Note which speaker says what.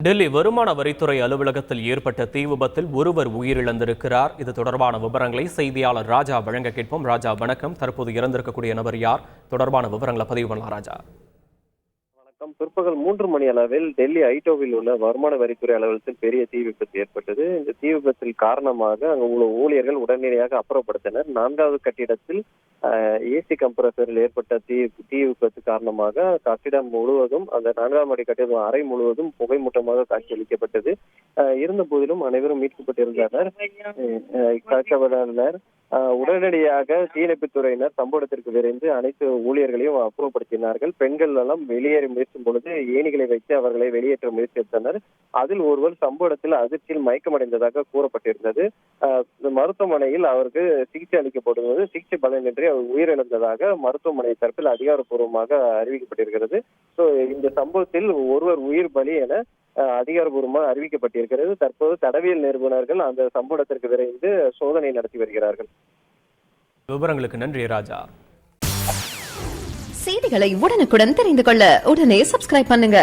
Speaker 1: டெல்லி வருமான வரித்துறை அலுவலகத்தில் ஏற்பட்ட தீ விபத்தில் ஒருவர் உயிரிழந்திருக்கிறார். இது தொடர்பான விவரங்களை செய்தியாளர் ராஜா வழங்க கேட்போம். ராஜா வணக்கம். தற்போது இறந்திருக்கக்கூடிய நபர் யார்? தொடர்பான விவரங்களை பதிவு பண்ணலாம் ராஜா.
Speaker 2: பிற்பகல் 3 மணி அளவில் டெல்லி ஐடோவில் உள்ள வருமான வரித்துறை அலுவலகத்தில் பெரிய தீ விபத்து ஏற்பட்டது. இந்த தீ விபத்தில் காரணமாக அங்கு உள்ள ஊழியர்கள் உடனடியாக அப்புறப்படுத்தினர். 4வது கட்டிடத்தில் ஏசி கம்ப்ரஸரில் ஏற்பட்ட தீ விபத்து காரணமாக கட்டிடம் முழுவதும், அந்த 4ஆம் மாடி கட்டிடம் அறை முழுவதும் புகைமூட்டமாக காட்சியளிக்கப்பட்டது. இருந்த போதிலும் அனைவரும் மீட்கப்பட்டிருந்தனர். உடனடியாக தீயணைப்புத் துறையினர் சம்பவத்திற்கு விரைந்து அனைத்து ஊழியர்களையும் அப்புறப்படுத்தினார்கள். பெண்கள் எல்லாம் வெளியேற முயற்சிக்கும் பொழுது ஏணிகளை வைத்து அவர்களை வெளியேற்ற முயற்சி எடுத்தனர். அதில் ஒருவர் சம்பவத்தில் அதிர்ச்சியில் மயக்கமடைந்ததாக கூறப்பட்டிருந்தது. மருத்துவமனையில் அவருக்கு சிகிச்சை அளிக்கப்படுவது சிகிச்சை பலனின்றி அவர் உயிரிழந்ததாக மருத்துவமனை தரப்பில் அதிகாரப்பூர்வமாக அறிவிக்கப்பட்டிருக்கிறது. இந்த சம்பவத்தில் ஒருவர் உயிர் பலி என அதிகாரப்பூர்வமாக அறிவிக்கப்பட்டிருக்கிறது. தற்போது தடவியல் நிறுவனர்கள் அந்த சம்பவத்திற்கு விரைந்து சோதனை நடத்தி வருகிறார்கள்.
Speaker 1: விவரங்களுக்கு நன்றி ராஜா.
Speaker 3: செய்திகளை உடனுக்குடன் தெரிந்து கொள்ள உடனே சப்ஸ்கிரைப் பண்ணுங்க.